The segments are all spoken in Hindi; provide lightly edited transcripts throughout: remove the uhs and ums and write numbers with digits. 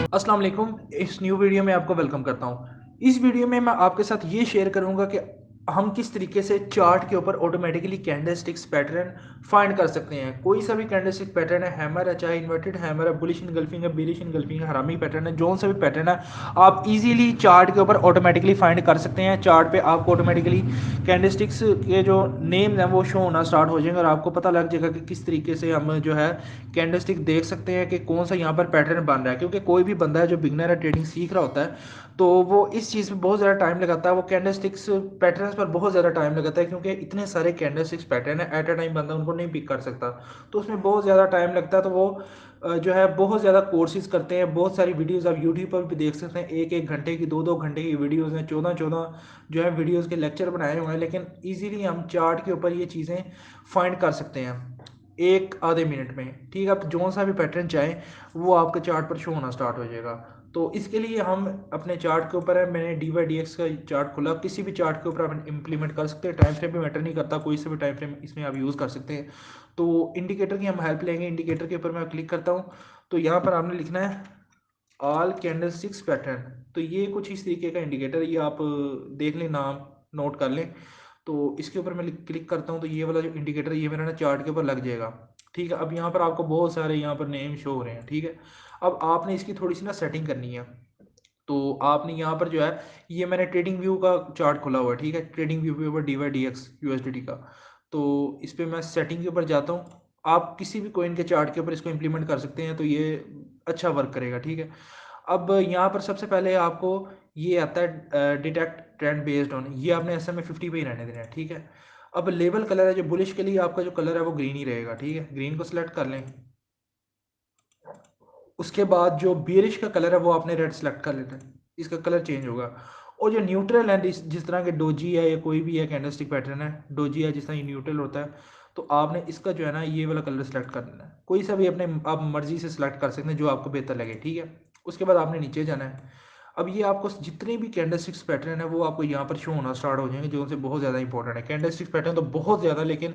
अस्सलाम वालेकुम। इस न्यू वीडियो में आपको वेलकम करता हूँ। इस वीडियो में मैं आपके साथ ये शेयर करूँगा कि हम किस तरीके से चार्ट के ऊपर ऑटोमेटिकली कैंडलस्टिक्स पैटर्न फाइंड कर सकते हैं। कोई सा भी कैंडलस्टिक पैटर्न है, हैमर है, चाहे इन्वर्टेड हैमर है, बुलिश इनगल्फिंग है, बेरिश इनगल्फिंग है, हरामी पैटर्न है, जोन सा भी पैटर्न है, आप इजीली चार्ट के ऊपर ऑटोमेटिकली फाइंड कर सकते हैं। चार्ट पे आपको ऑटोमेटिकली कैंडलस्टिक्स के जो नेम हैं वो शो होना स्टार्ट हो जाएंगे और आपको पता लग जाएगा कि किस तरीके से हम जो है कैंडलस्टिक देख सकते हैं कि कौन सा यहाँ पर पैटर्न बन रहा है। क्योंकि कोई भी बंदा है जो बिगनर है, ट्रेडिंग सीख रहा होता है, तो वो इस चीज़ में बहुत ज़्यादा टाइम लगाता है। वो कैंडलस्टिक्स पैटर्न्स पर बहुत ज़्यादा टाइम लगाता है क्योंकि इतने सारे कैंडलस्टिक्स पैटर्न है, एट अ टाइम बंदा उनको नहीं पिक कर सकता, तो उसमें बहुत ज़्यादा टाइम लगता है। तो वो जो है बहुत ज़्यादा कोर्सेज करते हैं, बहुत सारी वीडियोज़ आप यूट्यूब पर भी देख सकते हैं। एक एक घंटे की, दो दो घंटे की वीडियोज़ हैं, चौदह चौदह जो है वीडियोज़ के लेक्चर बनाए हुए हैं। लेकिन ईजिली हम चार्ट के ऊपर ये चीज़ें फाइंड कर सकते हैं एक आधे मिनट में। ठीक है, आप जो सा भी पैटर्न चाहें वो आपके चार्ट पर शो होना स्टार्ट हो जाएगा। तो इसके लिए हम अपने चार्ट के ऊपर है, मैंने DYDX का चार्ट खोला, किसी भी चार्ट के ऊपर आप इंप्लीमेंट कर सकते हैं। टाइम फ्रेम भी मैटर नहीं करता, कोई से भी टाइम फ्रेम इसमें आप यूज़ कर सकते हैं। तो इंडिकेटर की हम हेल्प लेंगे। इंडिकेटर के ऊपर मैं क्लिक करता हूँ, तो यहाँ पर आपने लिखना है ऑल कैंडलस्टिक्स पैटर्न। तो ये कुछ इस तरीके का इंडिकेटर, ये आप देख लें, नाम नोट कर लें। तो इसके ऊपर मैं क्लिक करता हूँ, तो ये वाला जो इंडिकेटर ये मेरा ना चार्ट के ऊपर लग जाएगा। ठीक है, अब यहाँ पर आपको बहुत सारे यहाँ पर नेम शो हो रहे हैं। ठीक है, अब आपने इसकी थोड़ी सी ना सेटिंग करनी है। तो आपने यहाँ पर जो है, ये मैंने ट्रेडिंग व्यू का चार्ट खोला हुआ है। ठीक है, ट्रेडिंग व्यू के ऊपर DYDX USDT का। तो इस पर मैं सेटिंग के ऊपर जाता हूँ। आप किसी भी कोइन के चार्ट के ऊपर इसको इम्प्लीमेंट कर सकते हैं, तो ये अच्छा वर्क करेगा। ठीक है, अब यहाँ पर सबसे पहले आपको ये आता है डिटेक्ट ट्रेंड बेस्ड ऑन, ये आपने SMA50 पे ही रहने देना है। ठीक है, अब लेबल कलर है जो बुलिश के लिए, आपका जो कलर है वो ग्रीन ही रहेगा। ठीक है, ग्रीन को सिलेक्ट कर लें। उसके बाद जो बियरिश का कलर है वो आपने रेड सेलेक्ट कर लेना है, इसका कलर चेंज होगा। और जो न्यूट्रल है, जिस तरह के डोजी है या कोई भी है कैंडलस्टिक पैटर्न है, डोजी है जिस तरह ये न्यूट्रल होता है, तो आपने इसका जो है ना ये वाला कलर सेलेक्ट कर लेना है। कोई सा भी अपने आप मर्जी से सिलेक्ट कर सकते हैं जो आपको बेहतर लगे। ठीक है, उसके बाद आपने नीचे जाना है। अब ये आपको जितने भी कैंडलस्टिक्स पैटर्न है वो आपको यहाँ पर शो होना स्टार्ट हो जाएंगे, जो उनसे बहुत ज़्यादा इंपॉर्टेंट है। कैंडलस्टिक्स पैटर्न तो बहुत ज़्यादा, लेकिन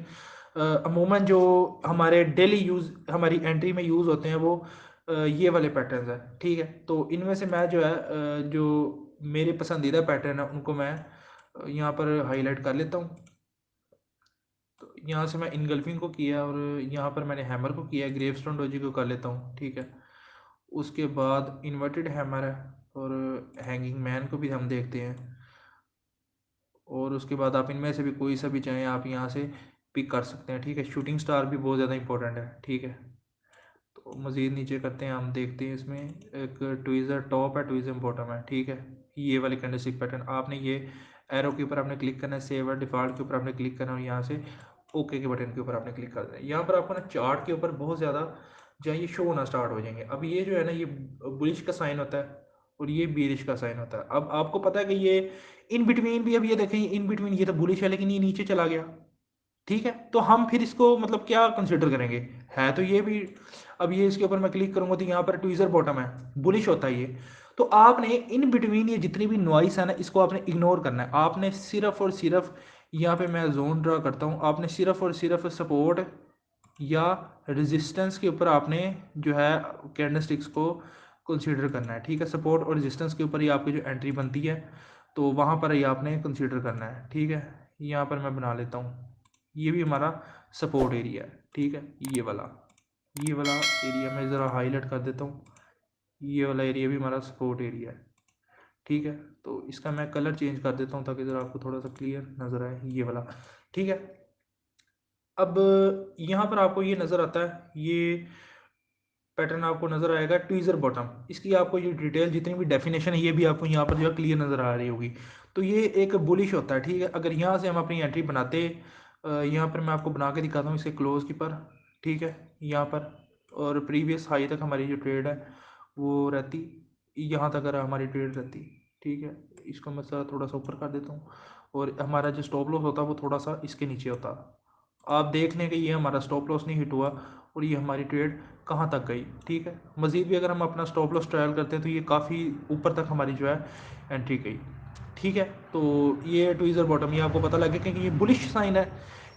अमूमन जो हमारे डेली यूज़, हमारी एंट्री में यूज़ होते हैं वो ये वाले पैटर्न्स हैं। ठीक है, तो इनमें से मैं जो है जो मेरे पसंदीदा पैटर्न है उनको मैं यहाँ पर हाईलाइट कर लेता हूँ। तो यहाँ से मैं इनगल्फिंग को किया और यहाँ पर मैंने हैमर को किया है, ग्रेवस्टोन डोजी को कर लेता हूँ। ठीक है, उसके बाद इन्वर्टेड हैमर है और हैंगिंग मैन को भी हम देखते हैं। और उसके बाद आप इनमें से भी कोई सा भी चाहें आप यहाँ से पिक कर सकते हैं। ठीक है, शूटिंग स्टार भी बहुत ज़्यादा इंपॉर्टेंट है। ठीक है, तो मज़ीद नीचे करते हैं, हम देखते हैं इसमें एक ट्वीज़र टॉप है, ट्वीज़र बॉटम है। ठीक है, ये वाले कैंडलस्टिक पैटर्न आपने ये एरो के ऊपर आपने क्लिक करना है, सेव और डिफ़ॉल्ट के ऊपर आपने क्लिक करना है और यहाँ से ओके के बटन के ऊपर आपने क्लिक कर देना है। यहाँ पर आपको ना चार्ट के ऊपर बहुत ज़्यादा जो है ये शो होना स्टार्ट हो जाएंगे। अब ये जो है ना ये बुलिश का साइन होता है और ये बेरिश का साइन होता है। अब आपको पता है कि ये इन बिटवीन भी, अब ये देखें इन बिटवीन ये तो बुलिश है लेकिन ये नीचे चला गया। ठीक है, तो हम फिर इसको मतलब क्या कंसिडर करेंगे, है तो ये भी। अब ये इसके ऊपर मैं क्लिक करूंगा तो यहाँ पर ट्वीजर बॉटम है, बुलिश होता है ये। तो आपने इन बिटवीन ये जितनी भी नॉइस है ना इसको आपने इग्नोर करना है। आपने सिर्फ और सिर्फ यहाँ पे मैं जोन ड्रा करता हूँ, आपने सिर्फ और सिर्फ सपोर्ट या रेजिस्टेंस के ऊपर आपने जो है कैंडलस्टिक्स को कंसीडर करना है। ठीक है, सपोर्ट और रेजिस्टेंस के ऊपर ही आपकी जो एंट्री बनती है, तो वहाँ पर ही आपने कंसीडर करना है। ठीक है, यहाँ पर मैं बना लेता हूँ, ये भी हमारा सपोर्ट एरिया है। ठीक है, ये वाला एरिया मैं ज़रा हाईलाइट कर देता हूँ, ये वाला एरिया भी हमारा सपोर्ट एरिया है। ठीक है, तो इसका मैं कलर चेंज कर देता हूँ ताकि ज़रा आपको थोड़ा सा क्लियर नज़र आए, ये वाला। ठीक है, अब यहाँ पर आपको ये नज़र आता है, ये पैटर्न आपको नज़र आएगा ट्वीज़र बॉटम। इसकी आपको ये डिटेल जितनी भी डेफिनेशन है ये भी आपको यहाँ पर जो है क्लियर नज़र आ रही होगी। तो ये एक बुलिश होता है। ठीक है, अगर यहाँ से हम अपनी एंट्री बनाते, यहाँ पर मैं आपको बना के दिखाता हूँ इसके क्लोज की पर। ठीक है, यहाँ पर और प्रीवियस हाई तक हमारी जो ट्रेड है वो रहती, यहाँ तक अगर हमारी ट्रेड रहती। ठीक है, इसको मैं थोड़ा सा ऊपर कर देता हूँ और हमारा जो स्टॉप लॉस होता है वो थोड़ा सा इसके नीचे होता। आप देख लें कि ये हमारा स्टॉप लॉस नहीं हिट हुआ और ये हमारी ट्रेड कहाँ तक गई। ठीक है, मज़ीद भी अगर हम अपना स्टॉप लॉस ट्रायल करते हैं तो ये काफ़ी ऊपर तक हमारी जो है एंट्री गई। ठीक है, तो ये ट्वीज़र बॉटम, ये आपको पता लगे कि ये बुलिश साइन है,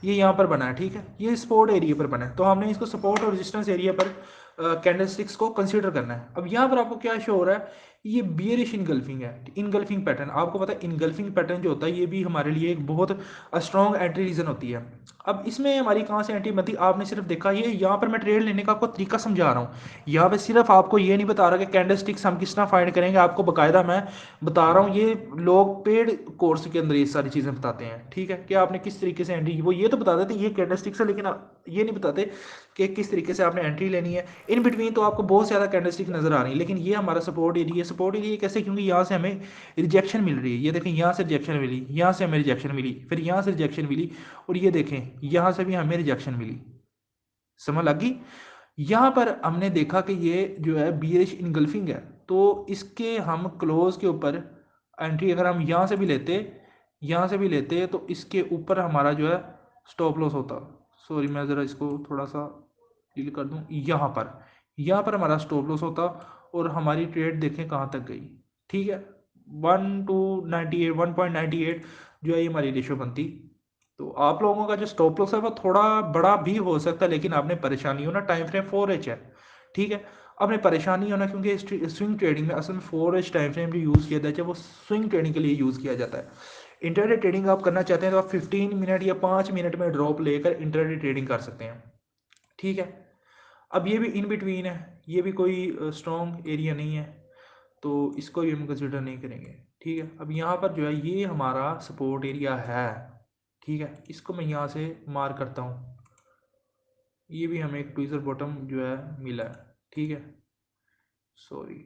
ये यहाँ पर बना है। ठीक है, ये सपोर्ट एरिया पर बना है, तो हमने इसको सपोर्ट और रेजिस्टेंस एरिया पर कैंडलस्टिक्स को कंसीडर करना है। अब यहाँ पर आपको क्या शो हो रहा है, ये बियरिश इनगल्फिंग है, इनगल्फिंग पैटर्न। आपको पता है इनगल्फिंग पैटर्न जो होता है ये भी हमारे लिए एक बहुत स्ट्रॉन्ग एंट्री रीजन होती है। अब इसमें हमारी कहाँ से एंट्री बनती, आपने सिर्फ देखा ये यहाँ पर मैं ट्रेड लेने का आपको तरीका समझा रहा हूँ। यहाँ पे सिर्फ आपको ये नहीं बता रहा कि कैंडलस्टिक्स हम किस तरह फाइंड करेंगे, आपको बकायदा मैं बता रहा हूँ। ये लोग पेड कोर्स के अंदर ये सारी चीज़ें बताते हैं, ठीक है, कि आपने किस तरीके से एंट्री, वो ये तो बता देते ये कैंडलस्टिक्स है, लेकिन ये नहीं बताते कि किस तरीके से आपने एंट्री लेनी है। इन बिटवीन तो आपको बहुत ज़्यादा कैंडलस्टिक नजर आ रही है, लेकिन ये हमारा सपोर्ट एरिया, सपोर्ट एरिया कैसे, क्योंकि यहाँ से हमें रिजेक्शन मिल रही है। ये देखें यहाँ से रिजेक्शन मिली, यहाँ से हमें रिजेक्शन मिली, फिर यहाँ से रिजेक्शन मिली, और ये देखें यहाँ से भी हमें रिजेक्शन मिली। समझ लगी। यहाँ पर हमने देखा कि ये जो है बियरिश इनगल्फिंग है, तो इसके हम क्लोज के ऊपर एंट्री अगर हम यहाँ से भी लेते, यहाँ से भी लेते, तो इसके ऊपर हमारा जो है स्टॉप लॉस होता। सॉरी मैं ज़रा इसको थोड़ा सा डील कर दूँ। यहाँ पर हमारा स्टॉप लॉस होता, और हमारी ट्रेड देखें कहाँ तक गई, ठीक है, 1 to 98, 1.98 जो है ये हमारी रेशो बनती। तो आप लोगों का जो स्टॉप लॉस है वो थोड़ा बड़ा भी हो सकता है, लेकिन आपने परेशानी हो ना, टाइम फ्रेम 4H है, ठीक है। आपने परेशानी हो ना, क्योंकि स्विंग ट्रेडिंग में असल में 4H टाइम फ्रेम जो यूज़ किया जाता है वो स्विंग ट्रेडिंग के लिए यूज़ किया जाता है। इंटरडे ट्रेडिंग आप करना चाहते हैं तो आप 15 मिनट या 5 मिनट में ड्रॉप लेकर इंटरडे ट्रेडिंग कर सकते हैं, ठीक है। अब ये भी इन बिटवीन है, ये भी कोई स्ट्रॉन्ग एरिया नहीं है, तो इसको भी हम कंसिडर नहीं करेंगे, ठीक है। अब यहाँ पर जो है ये हमारा सपोर्ट एरिया है, ठीक है, इसको मैं यहाँ से मार्क करता हूँ। ये भी हमें एक ट्विज़र बॉटम जो है मिला है, ठीक है, सॉरी,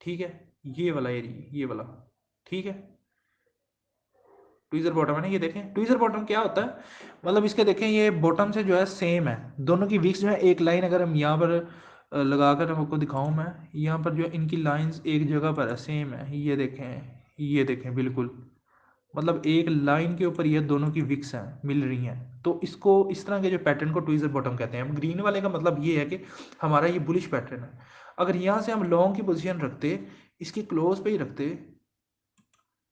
ठीक है, ये वाला एरिया, ये वाला, ठीक है, ट्विज़र बॉटम है ना, ये देखें ट्विज़र बॉटम क्या होता है, मतलब इसके देखें ये बॉटम से जो है सेम है, दोनों की विक्स जो है एक लाइन, अगर हम यहाँ पर लगा कर आपको दिखाऊँ मैं, यहाँ पर जो है इनकी लाइंस एक जगह पर है, सेम है, ये देखें बिल्कुल, मतलब एक लाइन के ऊपर ये दोनों की विक्स हैं, मिल रही हैं। तो इसको, इस तरह के जो पैटर्न को ट्विज़र बॉटम कहते हैं। अब ग्रीन वाले का मतलब ये है कि हमारा ये बुलिश पैटर्न है। अगर यहाँ से हम लॉन्ग की पोजीशन रखते, इसकी क्लोज पे ही रखते,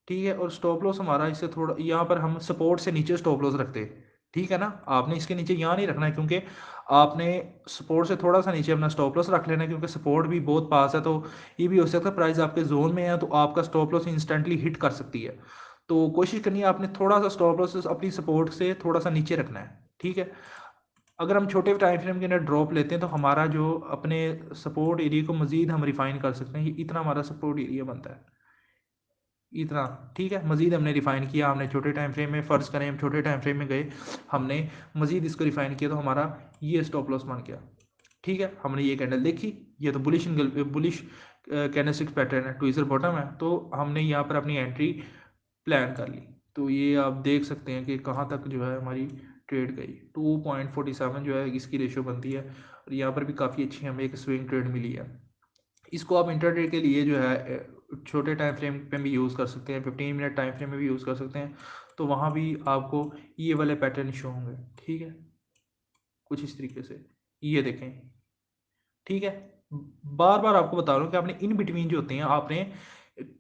ठीक है, और स्टॉप लॉस हमारा इससे थोड़ा, यहाँ पर हम सपोर्ट से नीचे स्टॉप लॉस रखते, ठीक है ना। आपने इसके नीचे यहाँ नहीं रखना है, क्योंकि आपने सपोर्ट से थोड़ा सा नीचे अपना स्टॉप लॉस रख लेना है, क्योंकि सपोर्ट भी बहुत पास है, तो ये भी हो सकता है प्राइस आपके जोन में है तो आपका स्टॉप लॉस इंस्टेंटली हिट कर सकती है। तो कोशिश करनी है आपने थोड़ा सा स्टॉप लॉस अपनी सपोर्ट से थोड़ा सा नीचे रखना है, ठीक है। अगर हम छोटे टाइम फ्रेम के अंदर ड्रॉप लेते हैं तो हमारा जो अपने सपोर्ट एरिया को मजीद हम रिफाइन कर सकते हैं। ये इतना हमारा सपोर्ट एरिया बनता है, इतना, ठीक है। मजीद हमने रिफाइन किया, हमने छोटे टाइम फ्रेम में, फ़र्ज़ करें हम छोटे टाइम फ्रेम में गए, हमने मजीद इसको रिफाइन किया तो हमारा ये स्टॉप लॉस बन गया, ठीक है। हमने ये कैंडल देखी, ये तो बुलिश कैंडलस्टिक पैटर्न है, ट्विज़र बॉटम है, तो हमने यहाँ पर अपनी एंट्री प्लान कर ली। तो ये आप देख सकते हैं कि कहाँ तक जो है हमारी ट्रेड गई, 2.47 जो है इसकी रेशो बनती है, और यहाँ पर भी काफ़ी अच्छी हमें एक स्विंग ट्रेड मिली है। इसको आप इंटरडे के लिए जो है छोटे टाइम फ्रेम पे भी यूज़ कर सकते हैं, 15 मिनट टाइम फ्रेम में भी यूज़ कर सकते हैं, तो वहाँ भी आपको ये वाले पैटर्न शो होंगे, ठीक है, कुछ इस तरीके से, ये देखें, ठीक है। बार बार आपको बता रहा हूँ कि आपने इन बिटवीन जो होते हैं आपने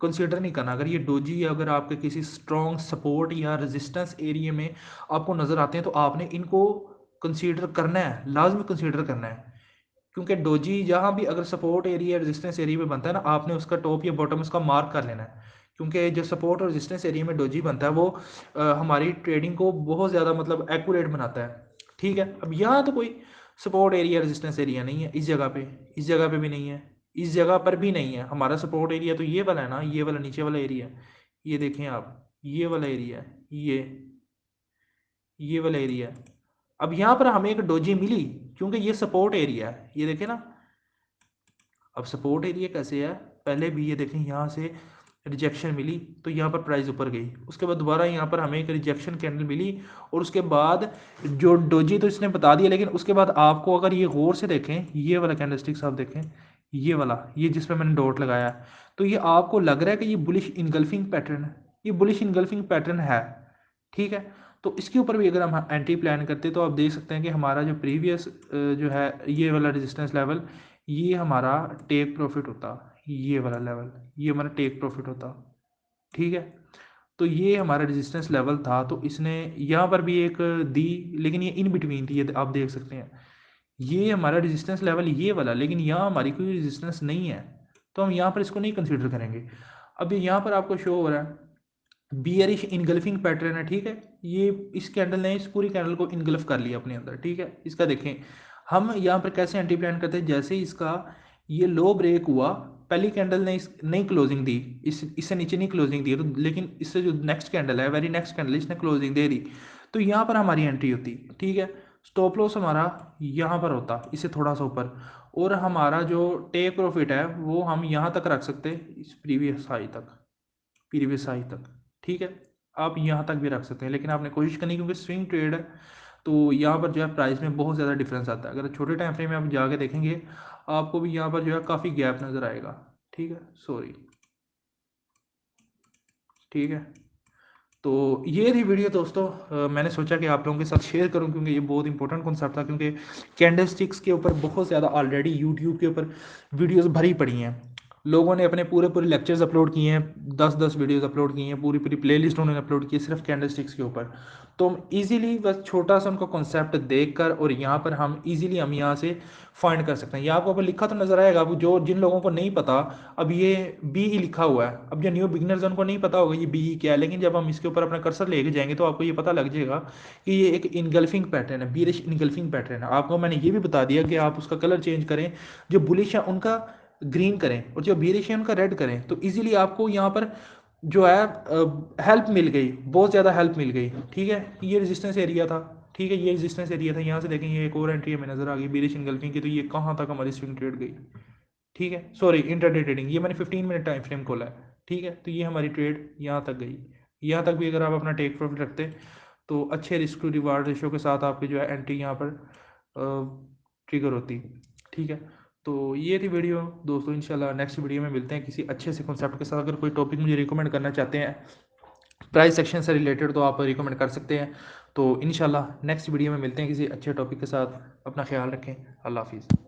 कंसिडर नहीं करना। अगर ये डोजी अगर आपके किसी स्ट्रॉन्ग सपोर्ट या रेजिस्टेंस एरिया में आपको नज़र आते हैं तो आपने इनको कंसीडर करना है, लाजमी कंसीडर करना है, क्योंकि डोजी जहाँ भी अगर सपोर्ट एरिया रेजिस्टेंस एरिया में बनता है ना, आपने उसका टॉप या बॉटम उसका मार्क कर लेना है, क्योंकि जो सपोर्ट और रेजिस्टेंस एरिया में डोजी बनता है वो हमारी ट्रेडिंग को बहुत ज़्यादा मतलब एक्यूरेट बनाता है, ठीक है। अब यहाँ तो कोई सपोर्ट एरिया रेजिस्टेंस एरिया नहीं है, इस जगह पे भी नहीं है, इस जगह पर भी नहीं है। हमारा सपोर्ट एरिया तो ये वाला है ना, ये वाला नीचे वाला एरिया, ये देखें आप, ये वाला एरिया, ये वाला एरिया। अब यहाँ पर हमें एक डोजी मिली, क्योंकि ये सपोर्ट एरिया है, ये देखें ना। अब सपोर्ट एरिया कैसे है, पहले भी ये देखें यहाँ से रिजेक्शन मिली तो यहाँ पर प्राइस ऊपर गई, उसके बाद दोबारा यहाँ पर हमें एक रिजेक्शन कैंडल मिली, और उसके बाद जो डोजी तो इसने बता दिया, लेकिन उसके बाद आपको अगर ये गौर से देखें, ये वाला कैंडलस्टिक्स आप देखें, ये वाला, ये जिस पे मैंने डॉट लगाया है, तो ये आपको लग रहा है कि ये बुलिश इनगल्फिंग पैटर्न है, ये बुलिश इनगल्फिंग पैटर्न है, ठीक है। तो इसके ऊपर भी अगर हम एंटी प्लान करते तो आप देख सकते हैं कि हमारा जो प्रीवियस जो है ये वाला रेजिस्टेंस लेवल, ये हमारा टेक प्रॉफिट होता, ये वाला लेवल, ये हमारा टेक प्रॉफिट होता, ठीक है। तो ये हमारा रेजिस्टेंस लेवल था, तो इसने यहाँ पर भी एक दी, लेकिन ये इन बिटवीन थी, ये आप देख सकते हैं, ये हमारा रेजिस्टेंस लेवल ये वाला, लेकिन यहाँ हमारी कोई रेजिस्टेंस नहीं है, तो हम यहाँ पर इसको नहीं कंसीडर करेंगे। अब यहाँ पर आपको शो हो रहा है बियरिश इनगल्फिंग पैटर्न है, ठीक है। ये इस कैंडल ने इस पूरी कैंडल को इनगल्फ कर लिया अपने अंदर, ठीक है। इसका देखें हम यहाँ पर कैसे एंटी प्लान करते हैं, जैसे इसका ये लो ब्रेक हुआ, पहली कैंडल ने इस नहीं क्लोजिंग दी, इससे नीचे नहीं क्लोजिंग दी, तो लेकिन इससे जो नेक्स्ट कैंडल है, वेरी नेक्स्ट कैंडल, इसने क्लोजिंग दे दी, तो यहाँ पर हमारी एंट्री होती, ठीक है। स्टॉप लॉस हमारा यहाँ पर होता, इससे थोड़ा सा ऊपर, और हमारा जो टेक प्रॉफिट है वो हम यहाँ तक रख सकते हैं, इस प्रीवियस हाई तक, प्रीवियस हाई तक, ठीक है। आप यहाँ तक भी रख सकते हैं, लेकिन आपने कोशिश करनी, क्योंकि स्विंग ट्रेड है तो यहाँ पर जो है प्राइस में बहुत ज़्यादा डिफरेंस आता है। अगर छोटे टाइम फ्रेम में आप जाके देखेंगे आपको भी यहाँ पर जो है काफ़ी गैप नज़र आएगा, ठीक है। सॉरी, ठीक है। तो ये थी वीडियो दोस्तों, मैंने सोचा कि आप लोगों के साथ शेयर करूं, क्योंकि ये बहुत इंपॉर्टेंट कॉन्सेप्ट था, क्योंकि कैंडल स्टिक्स के ऊपर बहुत ज़्यादा ऑलरेडी यूट्यूब के ऊपर वीडियोस भरी पड़ी हैं। लोगों ने अपने पूरे पूरे लेक्चर्स अपलोड किए हैं, 10-10 वीडियोस अपलोड किए हैं, पूरी पूरी प्लेलिस्ट उन्होंने अपलोड की है सिर्फ कैंडल स्टिक्स के ऊपर। तो हम इजीली बस छोटा सा उनका कॉन्सेप्ट देखकर, और यहाँ पर हम इजीली हम यहाँ से फाइंड कर सकते हैं। यहाँ आपको लिखा तो नज़र आएगा, अब जो जिन लोगों को नहीं पता, अब ये बी ई लिखा हुआ है, अब जो न्यू बिगिनर्स उनको नहीं पता होगा ये बी ई क्या है, लेकिन जब हम इसके ऊपर अपना कर्सर लेके जाएंगे तो आपको ये पता लग जाएगा कि ये एक इनगल्फिंग पैटर्न है, बीरिश इनगल्फिंग पैटर्न है। आपको मैंने ये भी बता दिया कि आप उसका कलर चेंज करें, जो बुलिश है उनका ग्रीन करें और जो बीरिश है उनका रेड करें, तो इजीली आपको यहाँ पर जो है हेल्प मिल गई, बहुत ज़्यादा हेल्प मिल गई, ठीक है। ये रेजिस्टेंस एरिया था, ठीक है, ये रेजिस्टेंस एरिया था। यहाँ से देखें ये एक और एंट्री हमें नजर आ गई बीरिश इनगल्फिंग की, तो ये कहाँ तक हमारी स्विंग ट्रेड गई, ठीक है। सॉरी, इंट्राडे ट्रेडिंग, ये मैंने 15 मिनट टाइम फ्रेम खोला है, ठीक है। तो ये हमारी ट्रेड यहाँ तक गई, यहाँ तक भी अगर आप अपना टेक प्रॉफिट रखते तो अच्छे रिस्क टू रिवार्ड रेशो के साथ आपकी जो है एंट्री यहाँ पर ट्रिगर होती, ठीक है। तो ये थी वीडियो दोस्तों, इंशाल्लाह नेक्स्ट वीडियो में मिलते हैं किसी अच्छे से कॉन्सेप्ट के साथ। अगर कोई टॉपिक मुझे रिकमेंड करना चाहते हैं प्राइस सेक्शन से रिलेटेड, तो आप रिकमेंड कर सकते हैं। तो इंशाल्लाह नेक्स्ट वीडियो में मिलते हैं किसी अच्छे टॉपिक के साथ। अपना ख्याल रखें, अल्लाह हाफिज़।